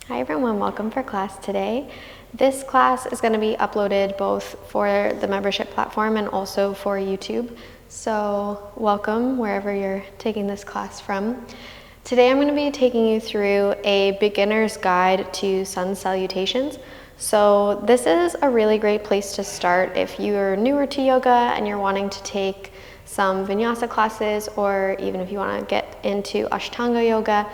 Hi everyone, welcome for class today. This class is going to be uploaded both for the membership platform and also for YouTube. So welcome wherever you're taking this class from. Today I'm going to be taking you through a beginner's guide to sun salutations. So this is a really great place to start if you're newer to yoga and you're wanting to take some vinyasa classes, or even if you want to get into Ashtanga yoga.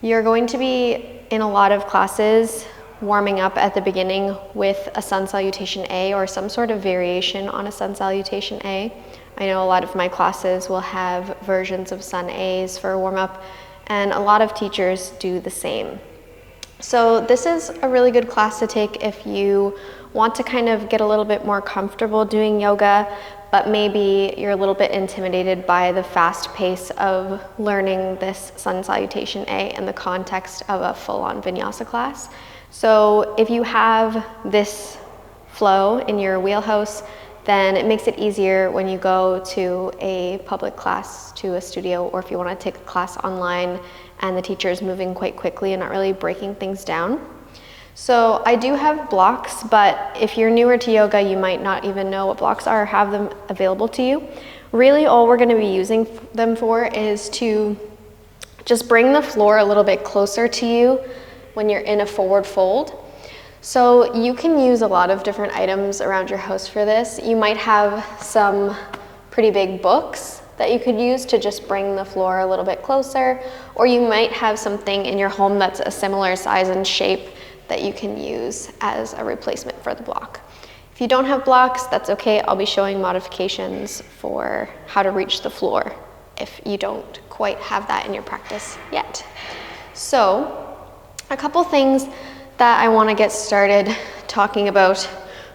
You're going to be in a lot of classes warming up at the beginning with a Sun Salutation A or some sort of variation on a Sun Salutation A. I know a lot of my classes will have versions of Sun A's for warm up, and a lot of teachers do the same. So this is a really good class to take if you want to kind of get a little bit more comfortable doing yoga, but maybe you're a little bit intimidated by the fast pace of learning this Sun Salutation A in the context of a full-on vinyasa class. So if you have this flow in your wheelhouse, then it makes it easier when you go to a public class, to a studio, or if you want to take a class online and the teacher is moving quite quickly and not really breaking things down. So I do have blocks, but if you're newer to yoga, you might not even know what blocks are or have them available to you. Really, all we're going to be using them for is to just bring the floor a little bit closer to you when you're in a forward fold. So you can use a lot of different items around your house for this. You might have some pretty big books that you could use to just bring the floor a little bit closer, or you might have something in your home that's a similar size and shape that you can use as a replacement for the block. If you don't have blocks, that's okay. I'll be showing modifications for how to reach the floor if you don't quite have that in your practice yet. So a couple things that I want to get started talking about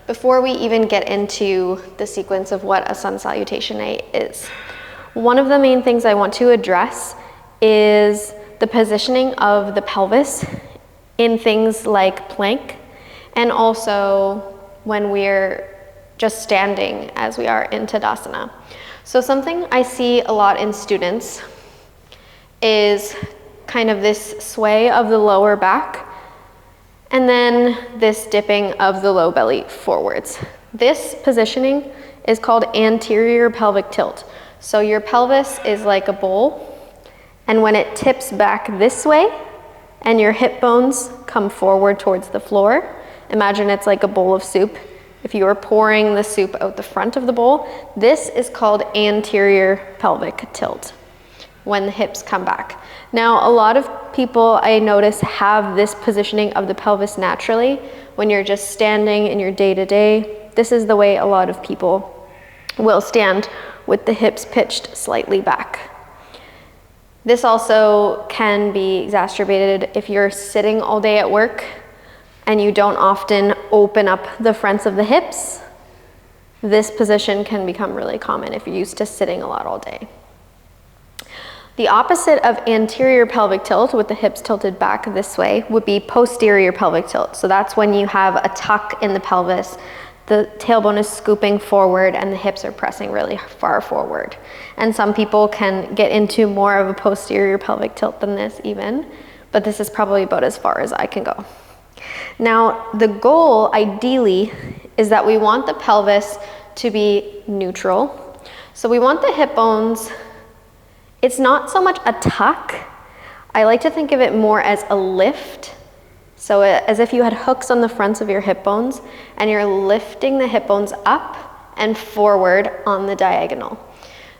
before we even get into the sequence of what a Sun Salutation A is. One of the main things I want to address is the positioning of the pelvis in things like plank, and also when we're just standing as we are in Tadasana. So something I see a lot in students is kind of this sway of the lower back and then this dipping of the low belly forwards. This positioning is called anterior pelvic tilt. So your pelvis is like a bowl, and when it tips back this way and your hip bones come forward towards the floor, imagine it's like a bowl of soup. If you were pouring the soup out the front of the bowl, this is called anterior pelvic tilt when the hips come back. Now, a lot of people I notice have this positioning of the pelvis naturally when you're just standing in your day-to-day. This is the way a lot of people will stand with the hips pitched slightly back. This also can be exacerbated if you're sitting all day at work and you don't often open up the fronts of the hips. This position can become really common if you're used to sitting a lot all day. The opposite of anterior pelvic tilt, with the hips tilted back this way, would be posterior pelvic tilt. So that's when you have a tuck in the pelvis, the tailbone is scooping forward and the hips are pressing really far forward. And some people can get into more of a posterior pelvic tilt than this even, but this is probably about as far as I can go. Now, the goal ideally is that we want the pelvis to be neutral. So we want the hip bones, it's not so much a tuck. I like to think of it more as a lift. So as if you had hooks on the fronts of your hip bones and you're lifting the hip bones up and forward on the diagonal.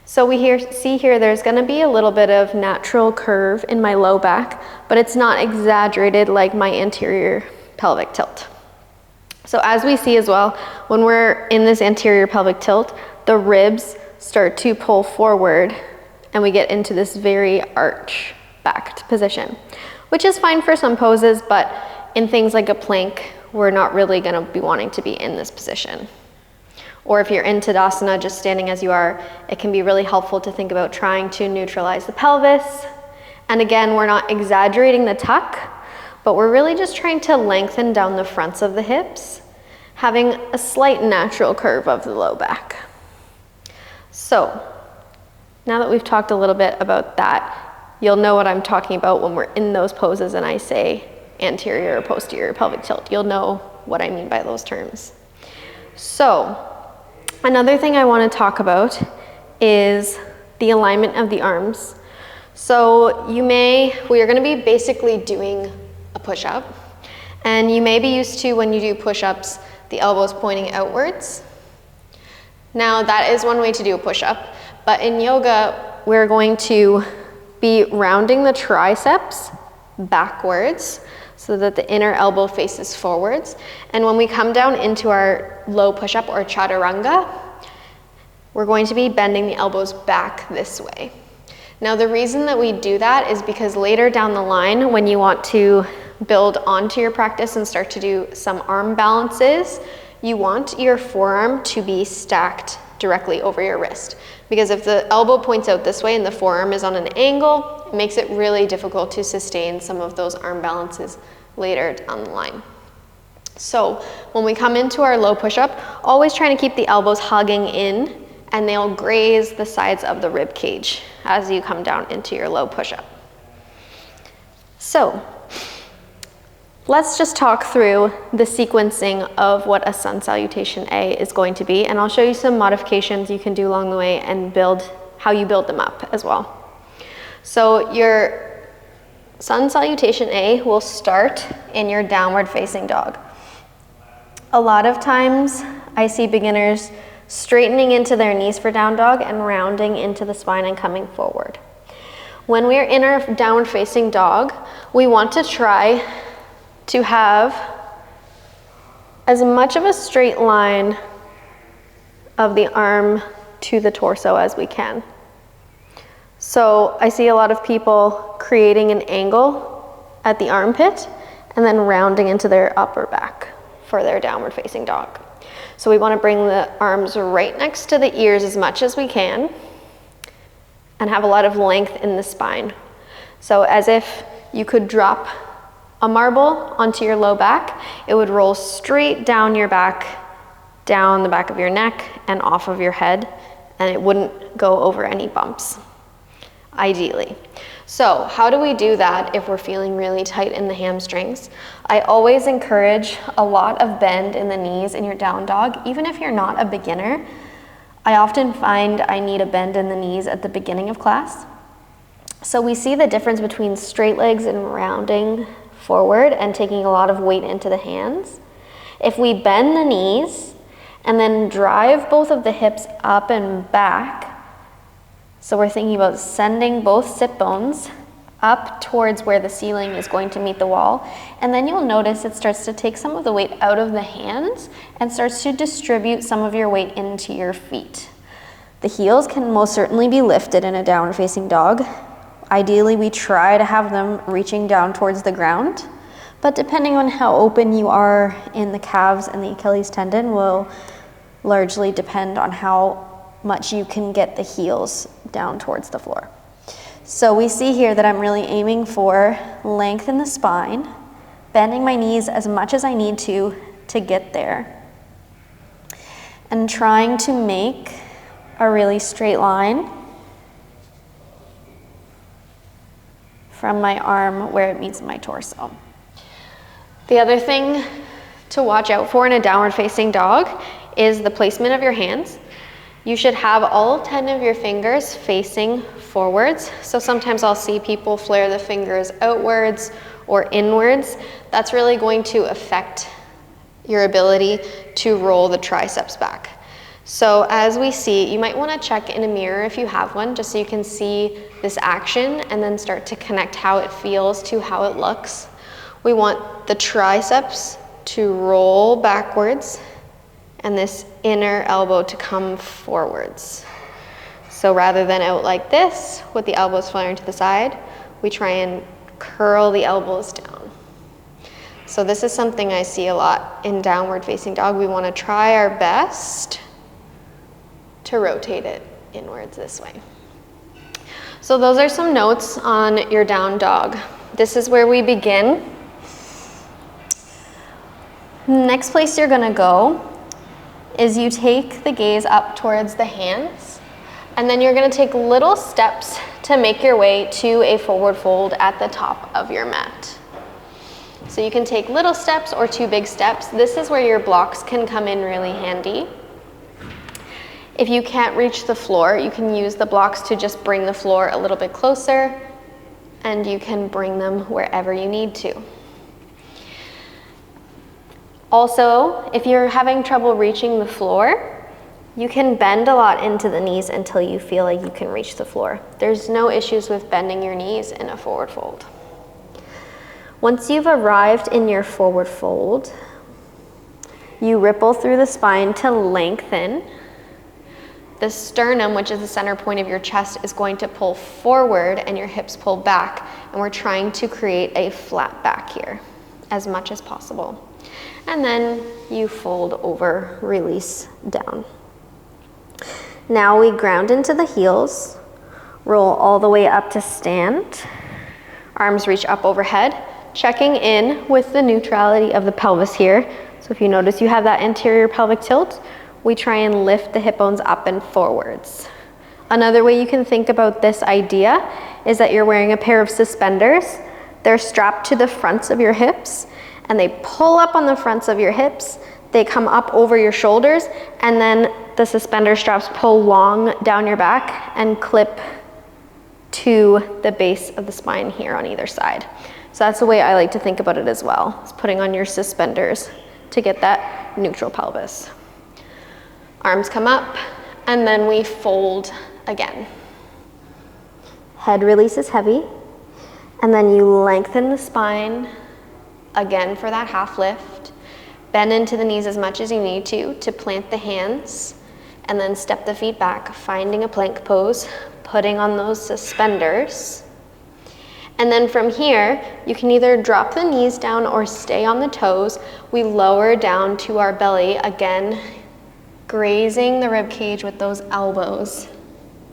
So we see here there's going to be a little bit of natural curve in my low back, but it's not exaggerated like my anterior pelvic tilt. So as we see as well, when we're in this anterior pelvic tilt, the ribs start to pull forward and we get into this very arch-backed position, which is fine for some poses, but in things like a plank, we're not really going to be wanting to be in this position. Or if you're in Tadasana, just standing as you are, it can be really helpful to think about trying to neutralize the pelvis. And again, we're not exaggerating the tuck, but we're really just trying to lengthen down the fronts of the hips, having a slight natural curve of the low back. So now that we've talked a little bit about that, you'll know what I'm talking about when we're in those poses and I say anterior or posterior pelvic tilt. You'll know what I mean by those terms. So another thing I want to talk about is the alignment of the arms. So we are going to be basically doing a push-up, and you may be used to, when you do push-ups, the elbows pointing outwards. Now that is one way to do a push-up, but in yoga, we're going to be rounding the triceps backwards so that the inner elbow faces forwards. And when we come down into our low push-up or chaturanga, we're going to be bending the elbows back this way. Now the reason that we do that is because later down the line, when you want to build onto your practice and start to do some arm balances, you want your forearm to be stacked directly over your wrist. Because if the elbow points out this way and the forearm is on an angle, it makes it really difficult to sustain some of those arm balances later down the line. So when we come into our low push-up, always trying to keep the elbows hugging in, and they'll graze the sides of the rib cage as you come down into your low push-up. So let's just talk through the sequencing of what a Sun Salutation A is going to be, and I'll show you some modifications you can do along the way and how you build them up as well. So your Sun Salutation A will start in your downward facing dog. A lot of times I see beginners straightening into their knees for down dog and rounding into the spine and coming forward. When we're in our downward facing dog, we want to try to have as much of a straight line of the arm to the torso as we can. So I see a lot of people creating an angle at the armpit and then rounding into their upper back for their downward facing dog. So we want to bring the arms right next to the ears as much as we can and have a lot of length in the spine. So as if you could drop a marble onto your low back, it would roll straight down your back, down the back of your neck and off of your head, and it wouldn't go over any bumps, ideally. So how do we do that if we're feeling really tight in the hamstrings? I always encourage a lot of bend in the knees in your down dog, even if you're not a beginner. I often find I need a bend in the knees at the beginning of class. So we see the difference between straight legs and rounding forward and taking a lot of weight into the hands. If we bend the knees and then drive both of the hips up and back, so we're thinking about sending both sit bones up towards where the ceiling is going to meet the wall, and then you'll notice it starts to take some of the weight out of the hands and starts to distribute some of your weight into your feet. The heels can most certainly be lifted in a downward facing dog. Ideally, we try to have them reaching down towards the ground, but depending on how open you are in the calves and the Achilles tendon will largely depend on how much you can get the heels down towards the floor. So we see here that I'm really aiming for length in the spine, bending my knees as much as I need to get there, and trying to make a really straight line from my arm where it meets my torso. The other thing to watch out for in a downward facing dog is the placement of your hands. You should have all 10 of your fingers facing forwards. So sometimes I'll see people flare the fingers outwards or inwards. That's really going to affect your ability to roll the triceps back. So as we see, you might want to check in a mirror if you have one, just so you can see this action and then start to connect how it feels to how it looks. We want the triceps to roll backwards and this inner elbow to come forwards. So rather than out like this, with the elbows flaring to the side, we try and curl the elbows down. So this is something I see a lot in downward facing dog. We want to try our best to rotate it inwards this way. So those are some notes on your down dog. This is where we begin. Next place you're gonna go is you take the gaze up towards the hands, and then you're gonna take little steps to make your way to a forward fold at the top of your mat. So you can take little steps or 2 big steps. This is where your blocks can come in really handy. If you can't reach the floor, you can use the blocks to just bring the floor a little bit closer, and you can bring them wherever you need to. Also, if you're having trouble reaching the floor, you can bend a lot into the knees until you feel like you can reach the floor. There's no issues with bending your knees in a forward fold. Once you've arrived in your forward fold, you ripple through the spine to lengthen. The sternum, which is the center point of your chest, is going to pull forward and your hips pull back, and we're trying to create a flat back here as much as possible. And then you fold over, release down. Now we ground into the heels, roll all the way up to stand. Arms reach up overhead, checking in with the neutrality of the pelvis here. So if you notice you have that anterior pelvic tilt, we try and lift the hip bones up and forwards. Another way you can think about this idea is that you're wearing a pair of suspenders. They're strapped to the fronts of your hips, and they pull up on the fronts of your hips. They come up over your shoulders, and then the suspender straps pull long down your back and clip to the base of the spine here on either side. So that's the way I like to think about it as well, is putting on your suspenders to get that neutral pelvis. Arms come up, and then we fold again. Head releases heavy, and then you lengthen the spine again for that half lift. Bend into the knees as much as you need to plant the hands, and then step the feet back, finding a plank pose, putting on those suspenders. And then from here, you can either drop the knees down or stay on the toes. We lower down to our belly, again, grazing the rib cage with those elbows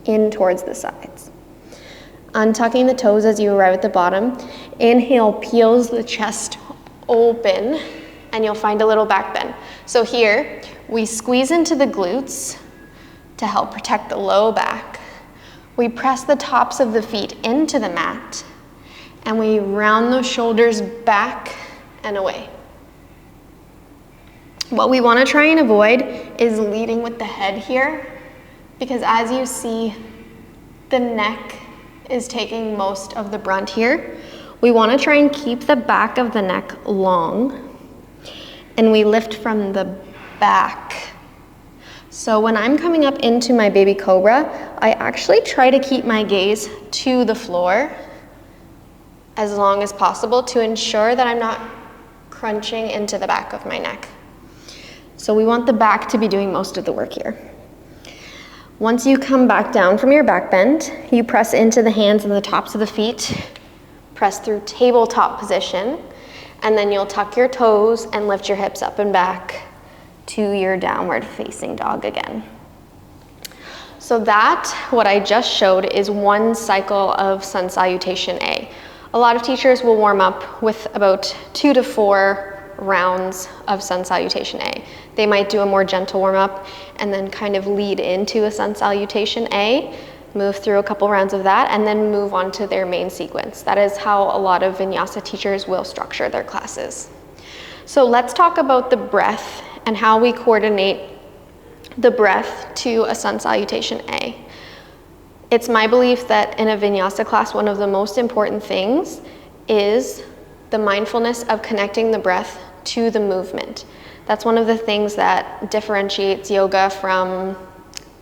in towards the sides. Untucking the toes as you arrive at the bottom. Inhale peels the chest open, and you'll find a little back bend. So here, we squeeze into the glutes to help protect the low back. We press the tops of the feet into the mat, and we round those shoulders back and away. What we want to try and avoid is leading with the head here, because as you see, the neck is taking most of the brunt here. We want to try and keep the back of the neck long, and we lift from the back. So when I'm coming up into my baby cobra, I actually try to keep my gaze to the floor as long as possible to ensure that I'm not crunching into the back of my neck. So we want the back to be doing most of the work here. Once you come back down from your back bend, you press into the hands and the tops of the feet, press through tabletop position, and then you'll tuck your toes and lift your hips up and back to your downward facing dog again. So that, what I just showed, is one cycle of Sun Salutation A. A lot of teachers will warm up with about 2 to 4 rounds of Sun Salutation A. They might do a more gentle warm up and then kind of lead into a Sun Salutation A, move through a couple rounds of that, and then move on to their main sequence. That is how a lot of vinyasa teachers will structure their classes. So let's talk about the breath and how we coordinate the breath to a Sun Salutation A. It's my belief that in a vinyasa class, one of the most important things is the mindfulness of connecting the breath to the movement. That's one of the things that differentiates yoga from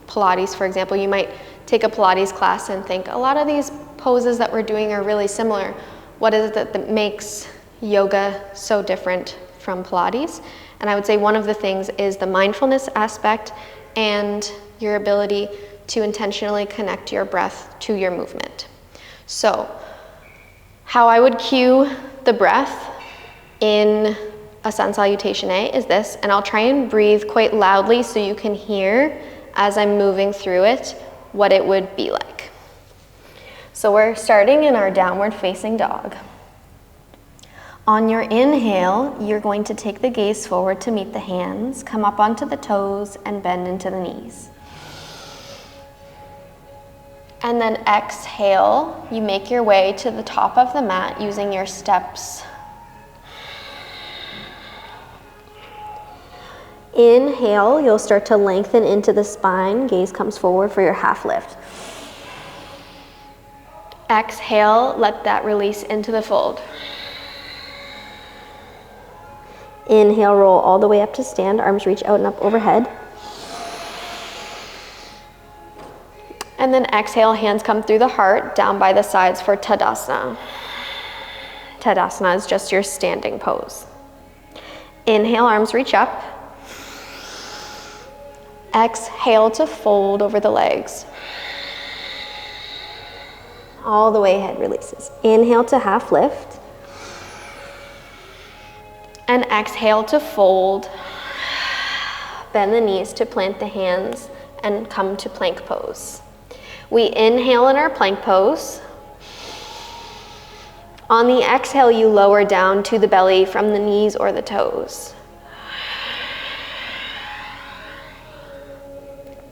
Pilates, for example. You might take a Pilates class and think, a lot of these poses that we're doing are really similar. What is it that makes yoga so different from Pilates? And I would say one of the things is the mindfulness aspect and your ability to intentionally connect your breath to your movement. So, how I would cue the breath in a Sun Salutation A is this, and I'll try and breathe quite loudly so you can hear as I'm moving through it what it would be like. So we're starting in our downward facing dog. On your inhale, you're going to take the gaze forward to meet the hands, come up onto the toes, and bend into the knees. And then exhale, you make your way to the top of the mat using your steps Inhale, you'll start to lengthen into the spine. Gaze comes forward for your half lift. Exhale, let that release into the fold. Inhale, roll all the way up to stand. Arms reach out and up overhead. And then exhale, hands come through the heart, down by the sides for Tadasana. Tadasana is just your standing pose. Inhale, arms reach up. Exhale to fold over the legs. All the way, head releases. Inhale to half lift. And exhale to fold. Bend the knees to plant the hands and come to plank pose. We inhale in our plank pose. On the exhale, you lower down to the belly from the knees or the toes.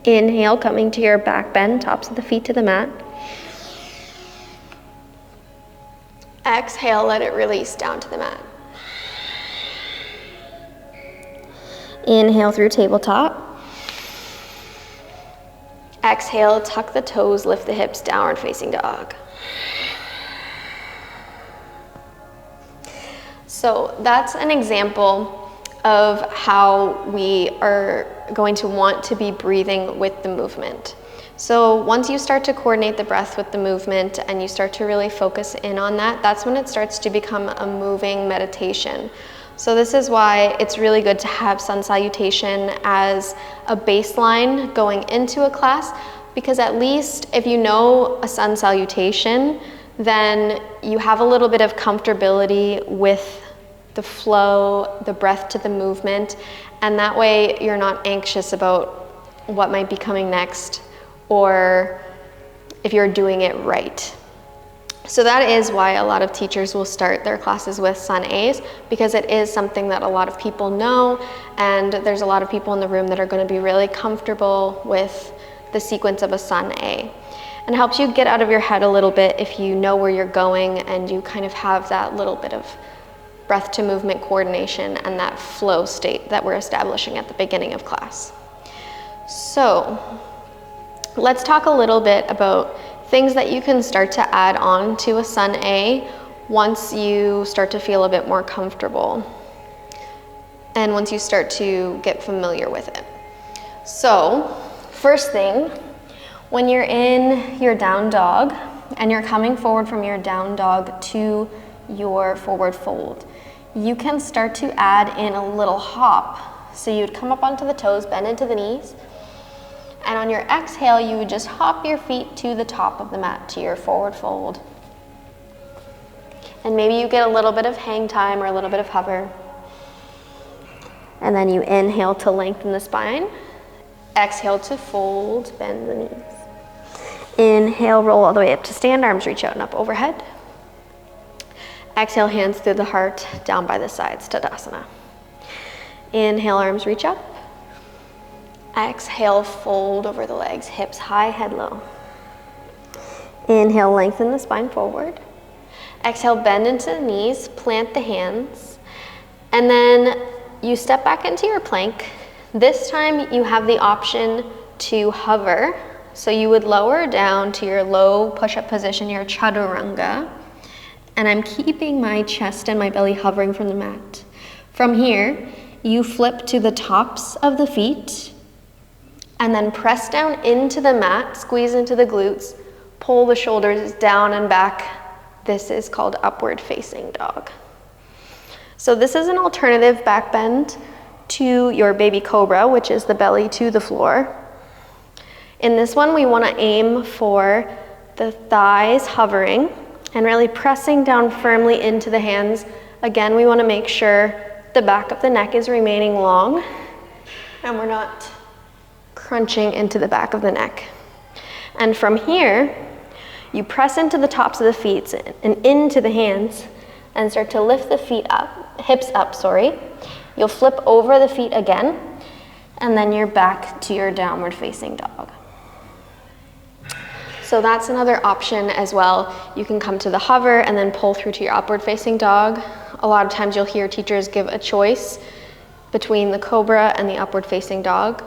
Inhale, coming to your back bend, tops of the feet to the mat. Exhale, let it release down to the mat. Inhale through tabletop. Exhale, tuck the toes, lift the hips, downward facing dog. So that's an example of how we are going to want to be breathing with the movement. So once you start to coordinate the breath with the movement and you start to really focus in on that, that's when it starts to become a moving meditation. So this is why it's really good to have Sun Salutation as a baseline going into a class, because at least if you know a Sun Salutation, then you have a little bit of comfortability with the flow, the breath to the movement, and that way you're not anxious about what might be coming next or if you're doing it right. So that is why a lot of teachers will start their classes with Sun A's, because it is something that a lot of people know, and there's a lot of people in the room that are going to be really comfortable with the sequence of a Sun A. And it helps you get out of your head a little bit if you know where you're going and you kind of have that little bit of breath to movement coordination and that flow state that we're establishing at the beginning of class. So let's talk a little bit about things that you can start to add on to a Sun A once you start to feel a bit more comfortable and once you start to get familiar with it. So first thing, when you're in your down dog and you're coming forward from your down dog to your forward fold, you can start to add in a little hop. So you'd come up onto the toes, bend into the knees, and on your exhale, you would just hop your feet to the top of the mat, to your forward fold. And maybe you get a little bit of hang time or a little bit of hover. And then you inhale to lengthen the spine. Exhale to fold, bend the knees. Inhale, roll all the way up to stand, arms reach out and up overhead. Exhale, hands through the heart, down by the sides, Tadasana. Inhale, arms reach up. Exhale, fold over the legs, hips high, head low. Inhale, lengthen the spine forward. Exhale, bend into the knees, plant the hands, and then you step back into your plank. This time you have the option to hover. So you would lower down to your low push-up position, your chaturanga, and I'm keeping my chest and my belly hovering from the mat. From here, you flip to the tops of the feet, and then press down into the mat, squeeze into the glutes, pull the shoulders down and back. This is called upward facing dog. So this is an alternative back bend to your baby cobra, which is the belly to the floor. In this one, we want to aim for the thighs hovering and really pressing down firmly into the hands. Again, we want to make sure the back of the neck is remaining long and we're not crunching into the back of the neck. And from here, you press into the tops of the feet and into the hands and start to lift the feet up, hips up, sorry. You'll flip over the feet again, and then you're back to your downward facing dog. So that's another option as well. You can come to the hover and then pull through to your upward facing dog. A lot of times you'll hear teachers give a choice between the cobra and the upward facing dog.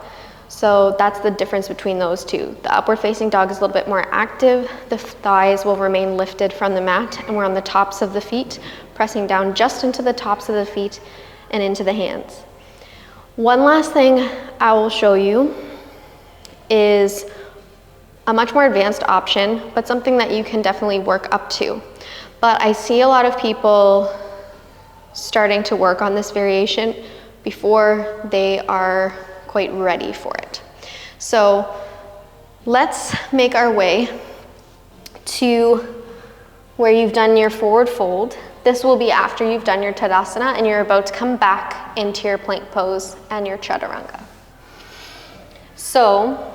So that's the difference between those two. The upward facing dog is a little bit more active. The thighs will remain lifted from the mat, and we're on the tops of the feet, pressing down just into the tops of the feet and into the hands. One last thing I will show you is a much more advanced option, but something that you can definitely work up to. But I see a lot of people starting to work on this variation before they are quite ready for it. So let's make our way to where you've done your forward fold. This will be after you've done your Tadasana and you're about to come back into your plank pose and your Chaturanga. So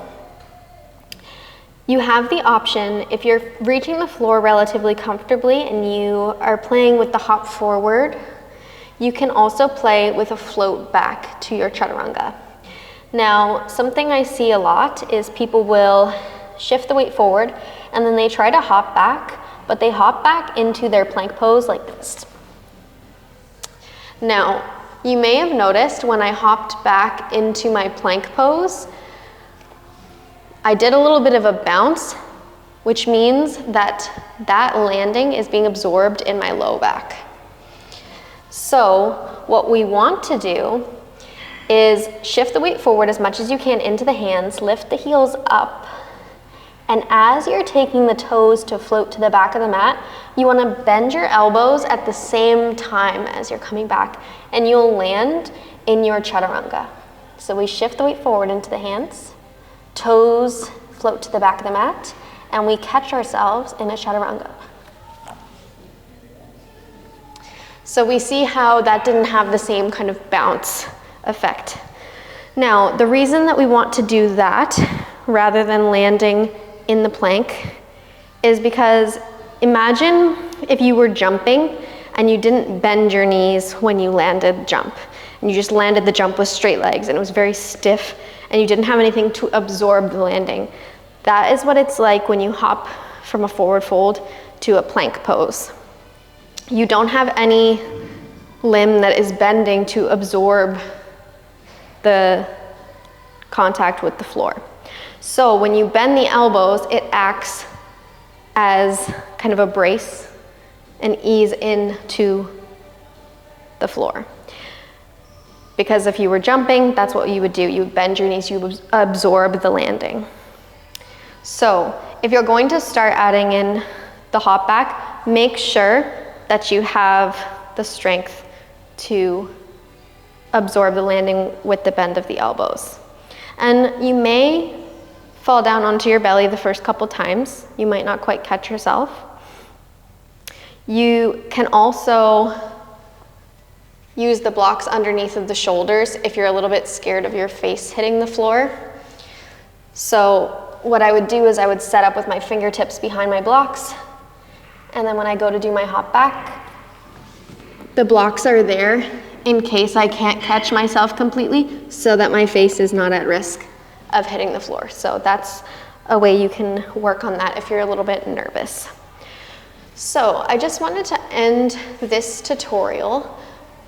you have the option, if you're reaching the floor relatively comfortably and you are playing with the hop forward, you can also play with a float back to your Chaturanga. Now, something I see a lot is people will shift the weight forward and then they try to hop back, but they hop back into their plank pose like this. Now, you may have noticed when I hopped back into my plank pose, I did a little bit of a bounce, which means that that landing is being absorbed in my low back. So what we want to do is shift the weight forward as much as you can into the hands, lift the heels up, and as you're taking the toes to float to the back of the mat, you want to bend your elbows at the same time as you're coming back, and you'll land in your Chaturanga. So we shift the weight forward into the hands, toes float to the back of the mat, and we catch ourselves in a Chaturanga. So we see how that didn't have the same kind of bounce effect. Now, the reason that we want to do that rather than landing in the plank is because imagine if you were jumping and you didn't bend your knees when you landed jump, and you just landed the jump with straight legs and it was very stiff and you didn't have anything to absorb the landing. That is what it's like when you hop from a forward fold to a plank pose. You don't have any limb that is bending to absorb the contact with the floor. So when you bend the elbows, it acts as kind of a brace and ease into the floor. Because if you were jumping, that's what you would do. You would bend your knees, you would absorb the landing. So if you're going to start adding in the hop back, make sure that you have the strength to absorb the landing with the bend of the elbows. And you may fall down onto your belly the first couple times. You might not quite catch yourself. You can also use the blocks underneath of the shoulders if you're a little bit scared of your face hitting the floor. So what I would do is I would set up with my fingertips behind my blocks, and then when I go to do my hop back, the blocks are there in case I can't catch myself completely so that my face is not at risk of hitting the floor. So that's a way you can work on that if you're a little bit nervous. So I just wanted to end this tutorial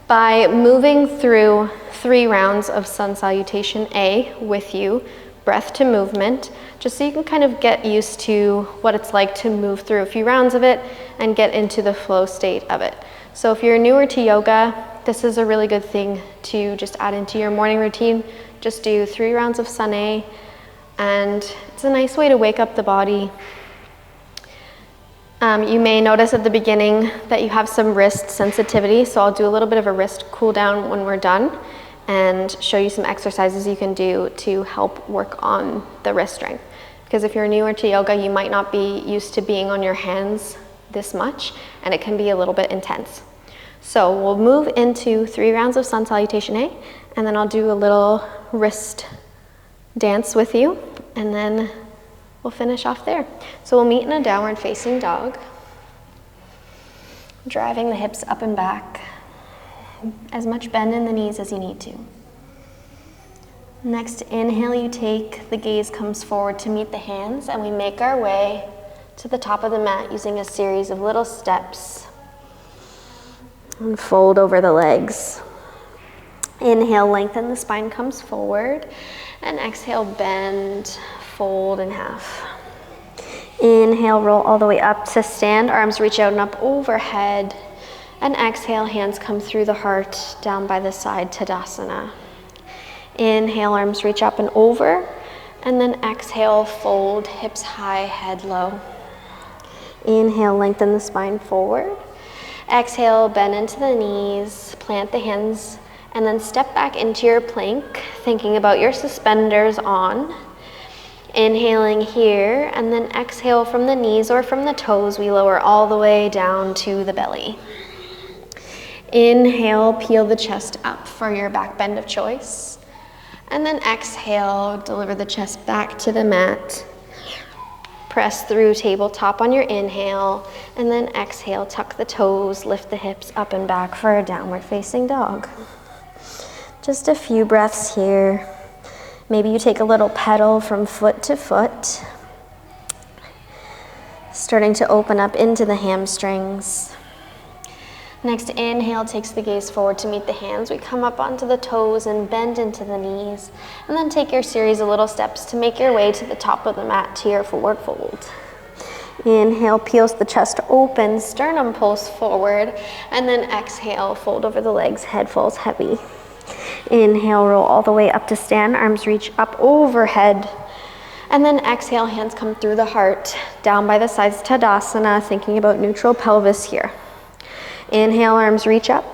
by moving through 3 rounds of Sun Salutation A with you, breath to movement, just so you can kind of get used to what it's like to move through a few rounds of it and get into the flow state of it. So if you're newer to yoga, this is a really good thing to just add into your morning routine. Just do 3 rounds of Sun A, and it's a nice way to wake up the body. You may notice at the beginning that you have some wrist sensitivity, so I'll do a little bit of a wrist cool down when we're done and show you some exercises you can do to help work on the wrist strength. Because if you're newer to yoga, you might not be used to being on your hands this much, and it can be a little bit intense. So we'll move into 3 rounds of Sun Salutation A, and then I'll do a little wrist dance with you, and then we'll finish off there. So we'll meet in a downward facing dog, driving the hips up and back, as much bend in the knees as you need to. Next inhale, you take, the gaze comes forward to meet the hands, and we make our way to the top of the mat using a series of little steps. And fold over the legs. Inhale, lengthen the spine, comes forward. And exhale, bend, fold in half. Inhale, roll all the way up to stand. Arms reach out and up overhead. And exhale, hands come through the heart, down by the side, Tadasana. Inhale, arms reach up and over. And then exhale, fold, hips high, head low. Inhale, lengthen the spine forward. Exhale, bend into the knees, plant the hands, and then step back into your plank, thinking about your suspenders on. Inhaling here, and then exhale from the knees or from the toes, we lower all the way down to the belly. Inhale, peel the chest up for your back bend of choice. And then exhale, deliver the chest back to the mat. Press through tabletop on your inhale, and then exhale, tuck the toes, lift the hips up and back for a downward facing dog. Just a few breaths here. Maybe you take a little pedal from foot to foot, starting to open up into the hamstrings. Next inhale takes the gaze forward to meet the hands. We come up onto the toes and bend into the knees. And then take your series of little steps to make your way to the top of the mat to your forward fold. Inhale, peels the chest open, sternum pulls forward. And then exhale, fold over the legs, head falls heavy. Inhale, roll all the way up to stand. Arms reach up overhead. And then exhale, hands come through the heart, down by the sides, Tadasana, thinking about neutral pelvis here. Inhale, arms reach up.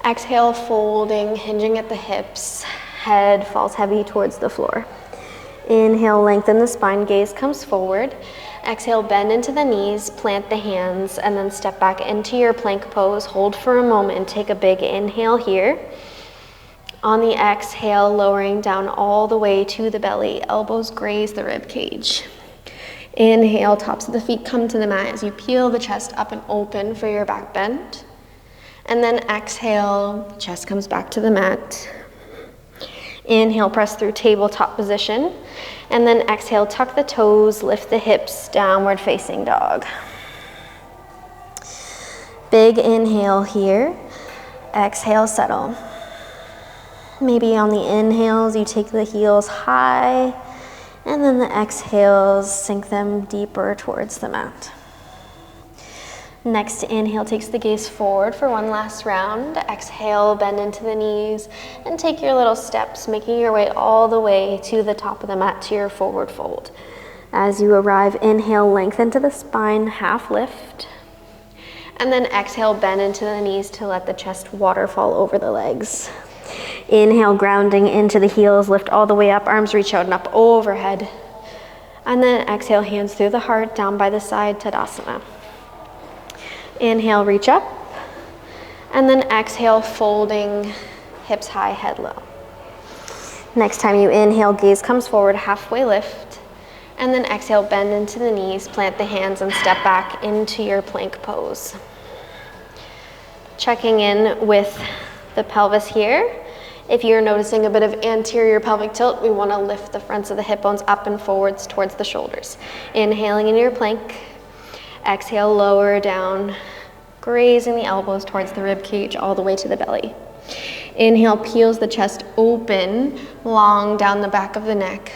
Exhale, folding, hinging at the hips. Head falls heavy towards the floor. Inhale, lengthen the spine, gaze comes forward. Exhale, bend into the knees, plant the hands, and then step back into your plank pose. Hold for a moment and take a big inhale here. On the exhale, lowering down all the way to the belly. Elbows graze the rib cage. Inhale, tops of the feet come to the mat as you peel the chest up and open for your back bend. And then exhale, chest comes back to the mat. Inhale, press through tabletop position. And then exhale, tuck the toes, lift the hips, downward facing dog. Big inhale here. Exhale, settle. Maybe on the inhales, you take the heels high. And then the exhales, sink them deeper towards the mat. Next inhale takes the gaze forward for one last round. Exhale, bend into the knees, and take your little steps, making your way all the way to the top of the mat to your forward fold. As you arrive, inhale, lengthen to the spine, half lift. And then exhale, bend into the knees to let the chest waterfall over the legs. Inhale, grounding into the heels, lift all the way up, arms reach out and up overhead. And then exhale, hands through the heart, down by the side, Tadasana. Inhale, reach up. And then exhale, folding, hips high, head low. Next time you inhale, gaze comes forward, halfway lift. And then exhale, bend into the knees, plant the hands, and step back into your plank pose. Checking in with the pelvis here. If you're noticing a bit of anterior pelvic tilt, we want to lift the fronts of the hip bones up and forwards towards the shoulders. Inhaling in your plank. Exhale, lower down, grazing the elbows towards the rib cage all the way to the belly. Inhale, peels the chest open, long down the back of the neck.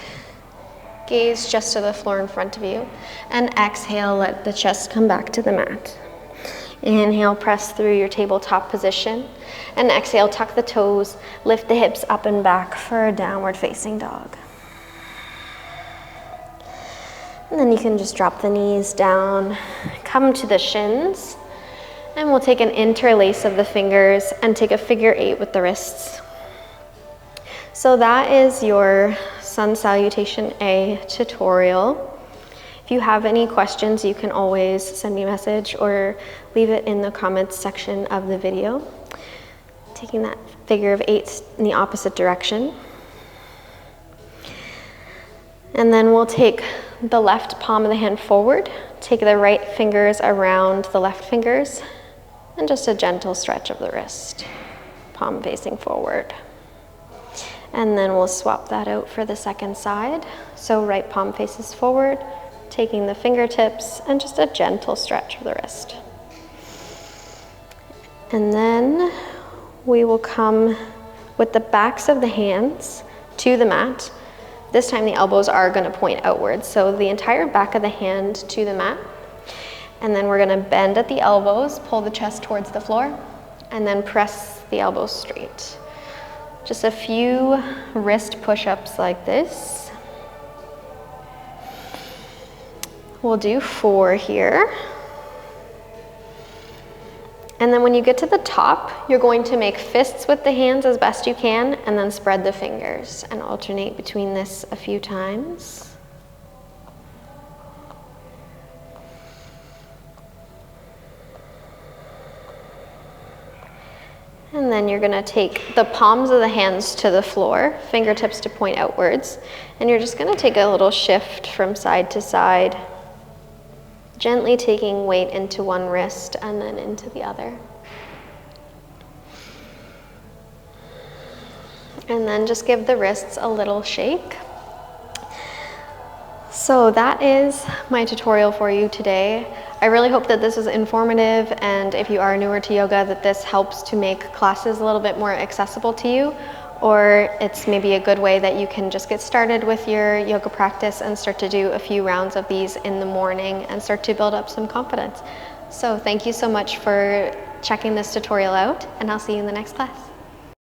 Gaze just to the floor in front of you. And exhale, let the chest come back to the mat. Inhale, press through your tabletop position. And exhale, tuck the toes, lift the hips up and back for a downward facing dog. And then you can just drop the knees down, come to the shins, and we'll take an interlace of the fingers and take a figure 8 with the wrists. So that is your Sun Salutation A tutorial. If you have any questions, you can always send me a message or leave it in the comments section of the video. Taking that figure of 8 in the opposite direction. And then we'll take the left palm of the hand forward, take the right fingers around the left fingers, and just a gentle stretch of the wrist, palm facing forward. And then we'll swap that out for the second side. So right palm faces forward, taking the fingertips and just a gentle stretch of the wrist. And then we will come with the backs of the hands to the mat. This time the elbows are going to point outwards, so the entire back of the hand to the mat. And then we're going to bend at the elbows, pull the chest towards the floor, and then press the elbows straight. Just a few wrist push-ups like this. We'll do 4 here. And then when you get to the top, you're going to make fists with the hands as best you can, and then spread the fingers and alternate between this a few times. And then you're gonna take the palms of the hands to the floor, fingertips to point outwards, and you're just gonna take a little shift from side to side, gently taking weight into one wrist and then into the other. And then just give the wrists a little shake. So that is my tutorial for you today. I really hope that this is informative, and if you are newer to yoga, that this helps to make classes a little bit more accessible to you, or it's maybe a good way that you can just get started with your yoga practice and start to do a few rounds of these in the morning and start to build up some confidence. So thank you so much for checking this tutorial out, and I'll see you in the next class.